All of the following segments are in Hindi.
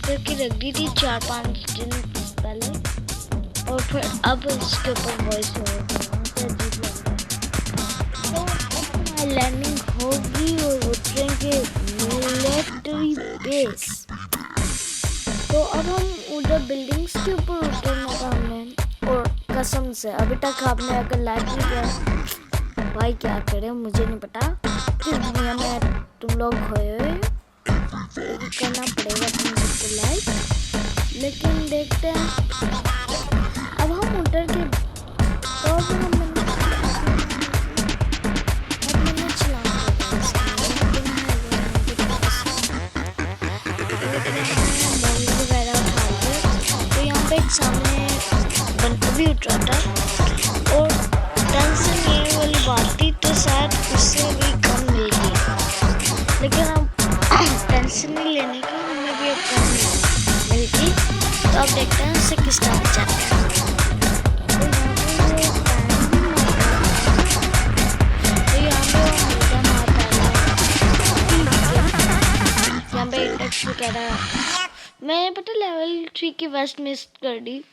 करके रख दी थी 4-5 दिन पहले, और फिर अब इसके ऊपर वॉइस ओवर करना तो अजीब लग रहा है। तो अब हमारी लैंडिंग होगी और उतरेंगे मिलिट्री बेस। तो अब हम उधर बिल्डिंग्स के ऊपर उतरने का हमने, और कसम से अभी तक आपने अगर लाइक नहीं किया भाई क्या करें मुझे नहीं पता किस दुनिया में तुम लोग खोए हुए हो, करना पड़ेगा तुम सबको लाइक। लेकिन देखते हैं अब हम उतर के तो मैंने चलाना वगैरह उठा लिए। तो यहाँ पे एक सामने बंदा भी उठ रहा था, और टेंशन ये वाली बात थी तो शायद उससे भी कम मिल गई, लेकिन अब टेंशन नहीं लेने की, हमें भी अब कम मिल गई। तो अब देखते हैं उससे किस तरह बचाते हैं। मैंने पता लेवल 3 की वेस्ट मिस कर दी।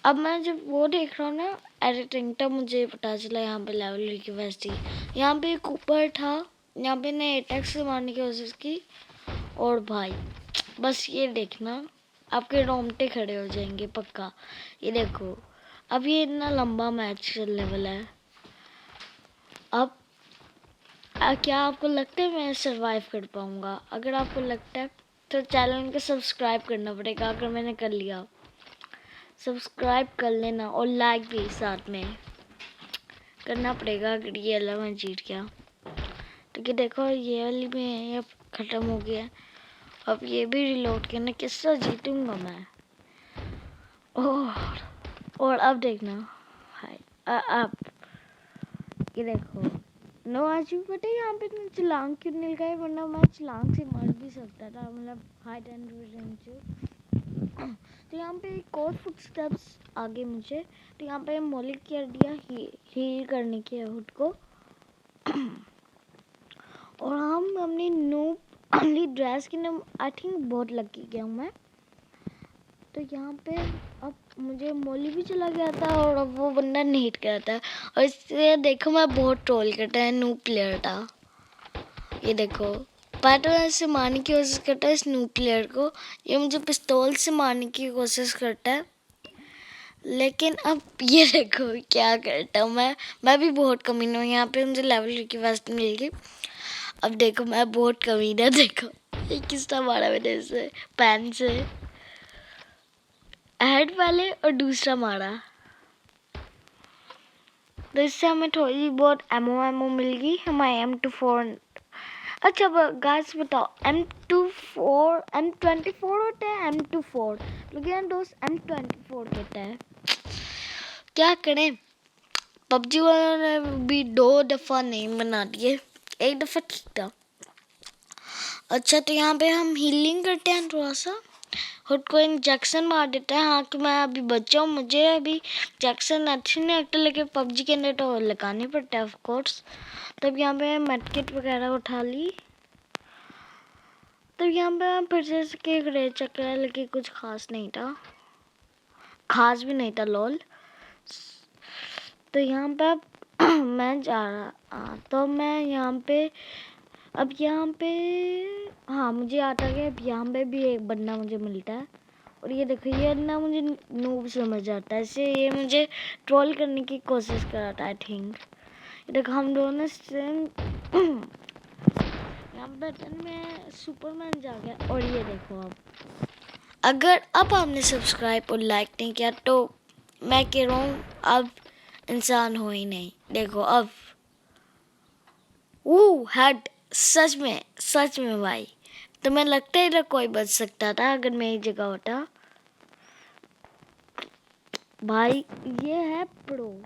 अब मैं जब वो देख रहा हूँ ना एडिटिंग, तब मुझे पता चला यहाँ पे लेवल 3 की वेस्ट थी। यहाँ पे एक ऊपर था, यहाँ पे ने अटैक से मारने की कोशिश की, और भाई बस ये देखना आपके रोंगटे खड़े हो जाएंगे पक्का। ये देखो अब ये इतना लंबा मैच चलने वाला है। अब क्या आपको लगता है मैं सरवाइव कर पाऊंगा? अगर आपको लगता है तो चैनल को सब्सक्राइब करना पड़ेगा। अगर मैंने कर लिया सब्सक्राइब कर लेना, और लाइक भी साथ में करना पड़ेगा। अगर ये वाला मैं जीत गया तो कि देखो ये वाली भी है, अब ख़त्म हो गया। अब ये भी रिलोड करना, किससे जीतूंगा मैं? और अब देखना हाय अब ये देखो नो आज भी पता है यहाँ पे मैं छलांग क्यों नहीं लगाई, वरना मैं छलांग से मर भी सकता था, मतलब हाइट एंड रेंज। तो यहाँ पे एक और फुटस्टेप्स आगे मुझे, तो यहाँ पे मॉलिक कर दिया हील करने के हुड को। और हम अपनी नूब अपनी ड्रेस की ना आई थिंक बहुत लकी गया हूँ मैं। तो यहाँ पे अब मुझे मोली भी चला गया था, और अब वो बंदा नीट कर था, और इससे देखो मैं बहुत ट्रोल करता है नूब प्लेयर था। ये देखो पैटर्न ऐसे मारने की कोशिश करता है इस नूब प्लेयर को, ये मुझे पिस्तौल से मारने की कोशिश करता है। लेकिन अब ये देखो क्या करता हूँ मैं भी बहुत कमीना हूँ। यहाँ पे मुझे लेवल की वेस्ट मिल गई। अब देखो मैं बहुत कमीना, देखो ये किस तरह मारा मैंने इसे पैन से हेड पहले और दूसरा मारा, तो इससे हमें थोड़ी बहुत एमओ मिल गई। हमारे M24। अच्छा गाइस बताओ M24 M24 होता है M24, लेकिन दोस्त M24 कहता है। क्या करें, पबजी वालों ने भी 2 दफ़ा नेम बना दिए, एक दफ़ा ठीक था। अच्छा तो यहाँ पे हम हीलिंग करते हैं, थोड़ा सा खुद को इंजेक्शन मार देता है। हाँ कि मैं अभी बच्चा हूँ, मुझे अभी इंजेक्शन अच्छे नहीं लगता, लेकिन पबजी के अंदर तो लगाने पड़ता है ऑफ कोर्स। तब यहाँ पे मेडकिट वगैरह उठा ली। तब यहाँ पे मैं फिर से एक रेड चक्कर, लेकिन कुछ खास नहीं था, खास भी नहीं था लॉल। तो यहाँ पे मैं जा रहा, तो मैं यहाँ पे अब यहाँ पे हाँ मुझे आता है कि अब यहाँ पे भी एक बंदा मुझे मिलता है, और ये देखो ये ना मुझे नूब समझ आता है, इससे ये मुझे ट्रोल करने की कोशिश कर रहा था आई थिंक। ये देखो हम दोनों सेम यहाँ बटन में सुपरमैन जा गया। और ये देखो अगर अब आपने सब्सक्राइब और लाइक नहीं किया तो मैं कह रहा हूँ अब इंसान हो ही नहीं। देखो अब वो हेड सच में भाई, तो मैं लगता है कोई बच सकता था अगर मेरी जगह होता भाई। ये है pro,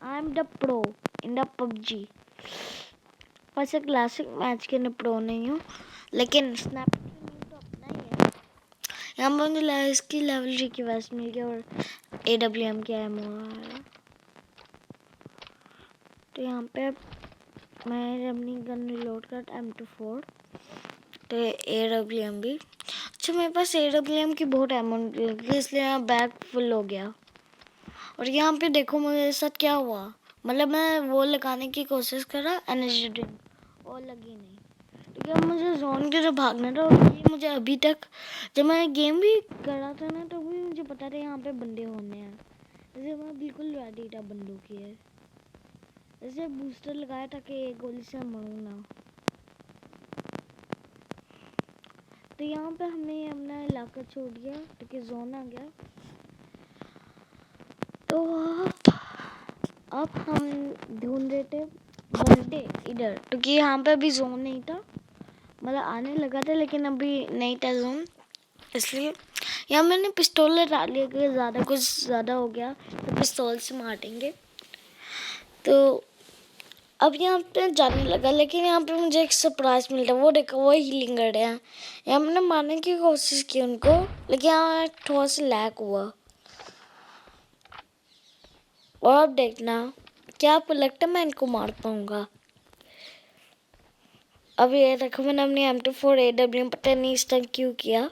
I am the pro in the PUBG. वैसे क्लासिक मैच के लिए प्रो नहीं हूँ, लेकिन स्नैप तो अपना ही है। यहाँ पर मुझे इसकी लेवल 3 की वेस्ट मिल गई, और AWM की एमओ है। तो यहाँ पे मैं अपनी गन रिलोड कर M24। तो AWM भी अच्छा, मेरे पास AWM की बहुत अमाउंट लगी इसलिए यहाँ बैग फुल हो गया। और यहाँ पे देखो मेरे साथ क्या हुआ, मतलब मैं वो लगाने की कोशिश कर रहा एनर्जी ड्रिंक और लगी नहीं। क्योंकि अब मुझे जोन की तरफ भागना था और ये मुझे अभी तक जब मैं गेम भी कर रहा था ना तो भी मुझे पता था यहाँ पे बंदे होने हैं, इसलिए मैं बिल्कुल रेडी था बंदों की है, इसलिए बूस्टर लगाया था कि एक गोली से मरूँ ना। तो यहाँ पे हमने अपना इलाका छोड़ दिया क्योंकि जोन आ गया। तो अब हम ढूंढ रहे थे बंदे इधर, क्योंकि यहाँ पे अभी जोन नहीं था, मतलब आने लगा था लेकिन अभी नहीं था जोन, इसलिए यहाँ मैंने पिस्तौल डाल लिया क्योंकि ज़्यादा कुछ ज़्यादा हो गया तो पिस्तौल से मार देंगे। तो अब यहाँ पे जाने लगा, लेकिन यहाँ पे मुझे एक सरप्राइज मिलता है, वो देखो वो हीलिंग कर रहे हैं। यहाँ मैंने मारने की कोशिश की उनको, लेकिन यहाँ थोड़ा सा लैग हुआ। और अब देखना क्या आपको लगता है मैं इनको मार पाऊंगा। अब ये देखो मैंने अपनी M24 AWM पता नहीं इस टाइम क्यों किया।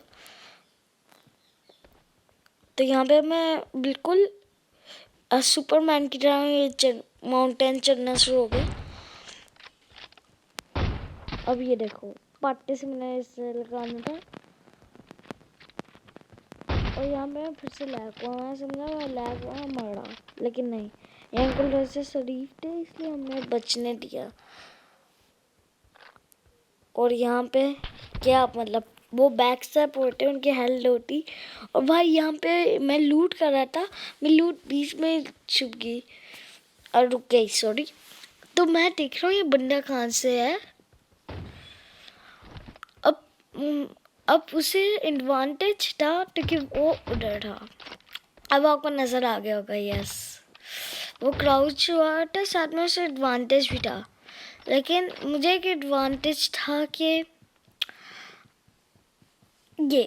तो यहाँ पे मैं बिल्कुल सुपरमैन की तरह ये माउंटेन चढ़ना शुरू हो गया। अब ये देखो पट्टे से मैंने इसे लगाना था और यहाँ पे फिर से लैग हुआ, मैं समझा मैं लैग हुआ मारा, लेकिन नहीं, ये अंकल वैसे शरीफ थे इसलिए हमने बचने दिया। और यहाँ पे क्या मतलब वो बैक स्टेप होते उनकी हेल्थ होती, और भाई यहाँ पे मैं लूट कर रहा था, मैं लूट बीच में छुप गई और रुक गई, सॉरी। तो मैं देख रहा हूँ ये बंदा कहाँ से है। अब अब उसे एडवांटेज था क्योंकि वो उधर था, अब आपको नजर आ गया होगा, यस वो क्राउच हुआ था, साथ में उसे एडवांटेज भी था, लेकिन मुझे एक एडवांटेज था कि ये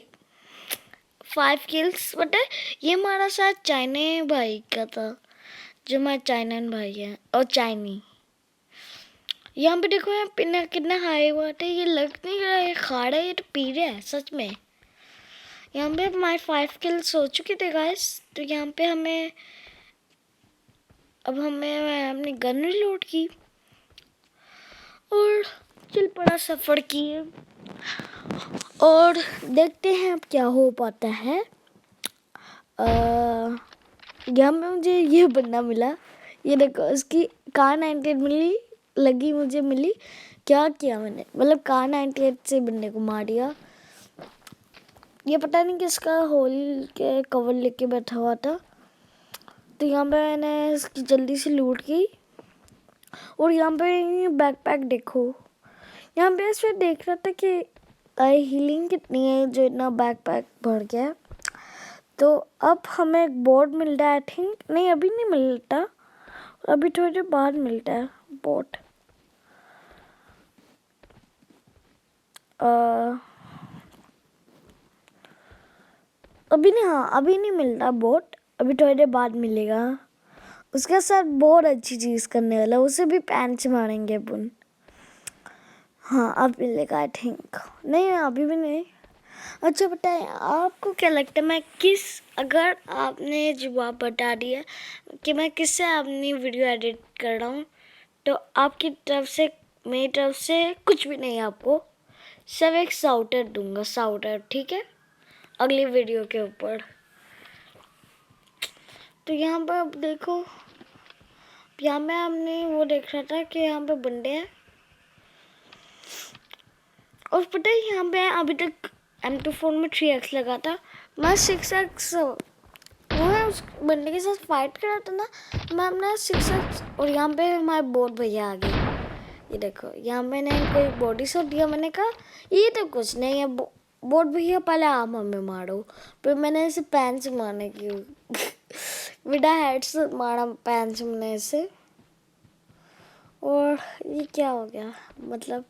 5 किल्स, बट ये हमारा शायद चाइना भाई का था, जो हमारा चाइनान भाई है और चाइनी। यहाँ पे देखो यहाँ पिना कितना हाई हुआ था, ये लग नहीं रहा है खा रहा है, ये तो पी रहा है सच में। यहाँ पे हमारे 5 किल्स हो चुके थे गाइस। तो यहाँ पे हमें अब हमें अपनी गन रिलोड की और चल पड़ा सफर किए और देखते हैं अब क्या हो पाता है। यहाँ पे मुझे ये बंदा मिला, ये देखो इसकी कार 98 मिली लगी, मुझे मिली। क्या किया मैंने, मतलब कार 98 से बंदे को मार दिया। ये पता नहीं किसका होल के कवर लेके बैठा हुआ था। तो यहाँ पे मैंने इसकी जल्दी से लूट की और यहाँ पे बैकपैक देखो, यहाँ पे ऐसे देख रहा था कि हीलिंग कितनी है जो इतना बैकपैक भर गया है। तो अब हमें एक बोर्ड मिलता है, आई थिंक, नहीं अभी नहीं मिलता, अभी थोड़ी देर बाद मिलता है बोर्ड। अभी नहीं, हाँ अभी नहीं मिलता बोर्ड, अभी थोड़ी देर बाद मिलेगा। उसके साथ बहुत अच्छी चीज़ करने वाला, उसे भी पैंच मारेंगे अपन। हाँ अब मिलेगा आई थिंक, नहीं अभी भी नहीं। अच्छा बताएं आपको क्या लगता है, मैं किस, अगर आपने जवाब बता दिया कि मैं किससे अपनी वीडियो एडिट कर रहा हूँ, तो आपकी तरफ से मेरी तरफ से कुछ भी नहीं, आपको सिर्फ एक साउटर दूंगा, साउटर, ठीक है, अगली वीडियो के ऊपर। तो यहाँ पर अब देखो, यहाँ में हमने वो देख रहा था कि यहाँ पे बंदे हैं और पता है यहाँ पे अभी तक M24 में 3x लगा था, मैं 6x, मैं उस बंदे के साथ फाइट कर रहा था ना, मैं अपना 6x, और यहाँ पे हमारे बोट भैया आ गए। ये देखो यहाँ मैंने इनको एक बॉडी शॉट दिया, मैंने कहा ये तो कुछ नहीं है, बोट भैया पहले आप हमें मारो, फिर मैंने इसे पैन से मारने की विदा हेड से मारा पैन से मैंने इसे। और ये क्या हो गया मतलब,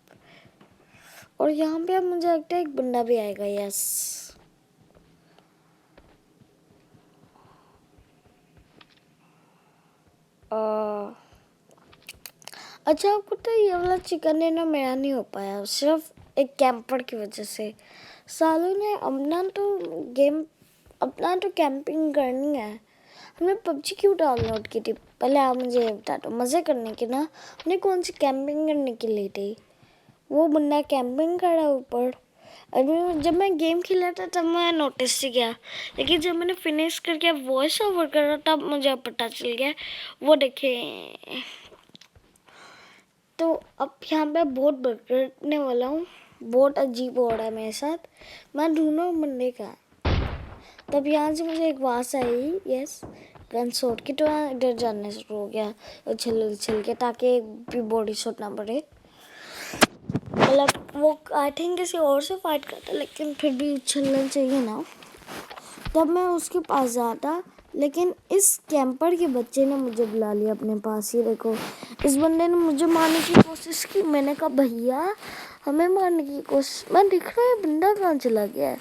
और यहाँ पे अब मुझे लगता है एक बंदा भी आएगा, यस। अच्छा आपको तो ये वाला चिकन डिनर मेरा नहीं हो पाया, सिर्फ एक कैंपर की वजह से। सालों ने अपना तो कैंपिंग करनी है। हमने पबजी क्यों डाउनलोड की थी, पहले आप मुझे ये बता दो। मज़े करने की ना, हमने कौन सी कैंपिंग करने की ली थी? वो बंदा कैंपिंग कर रहा है ऊपर। अभी जब मैं गेम खेला था तब मैं नोटिस ही किया, लेकिन जब मैंने फिनिश करके वॉइस ओवर करा तब मुझे पता चल गया। वो देखे तो अब यहाँ पे बोट पकड़ने वाला हूँ। बहुत अजीब हो रहा है मेरे साथ, मैं ढूंढूं बंदे का। तब यहाँ से मुझे एक आवाज़ आई, यस गन शॉट की, तो मैं इधर जाने शुरू हो गया उछल उछल के, ताकि भी बॉडी शॉट ना पड़े। मतलब वो आई थिंक किसी और से फाइट करता, लेकिन फिर भी उछलना चाहिए ना। तब मैं उसके पास जाता, लेकिन इस कैंपर के बच्चे ने मुझे बुला लिया अपने पास। ही देखो, इस बंदे ने मुझे मारने की कोशिश की। मैंने कहा भैया हमें मारने की कोशिश, मैं देख रहा है बंदा कहाँ चला गया है,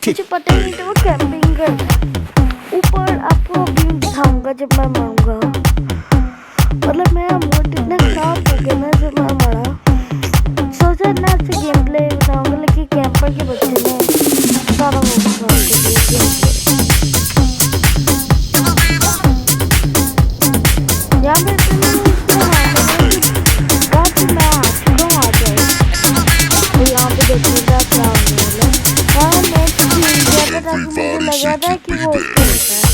मुझे पता ही नहीं था वो कैंपिंग कर रहा है। ऊपर आपको अभी दिखाऊंगा जब मैं मरूंगा। मतलब मेरा मूड इतना खराब हो गया ना जब मैं मरा। सोचा ना अच्छे गेम प्ले बताऊंगा, लेकिन कैंपर के बच्चे ने सारा वो खराब कर दिया। यहाँ पे तो मैंने इसको रात में आ चुका हूँ आ जाए। तो यहाँ पे देखने का क्या होने वाला है। हाँ मैं छीन गया था, ताकि मुझे लगा था कि वो उसको लेता है।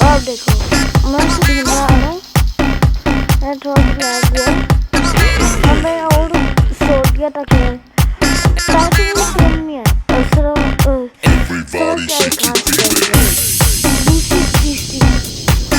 अब देखो मैं उसे ढूंढ रहा हूँ, मैं थोड़ा लग गया। अब मैं और सोच गया था कि ताकि वो सेम नहीं है। और सिर्फ क्या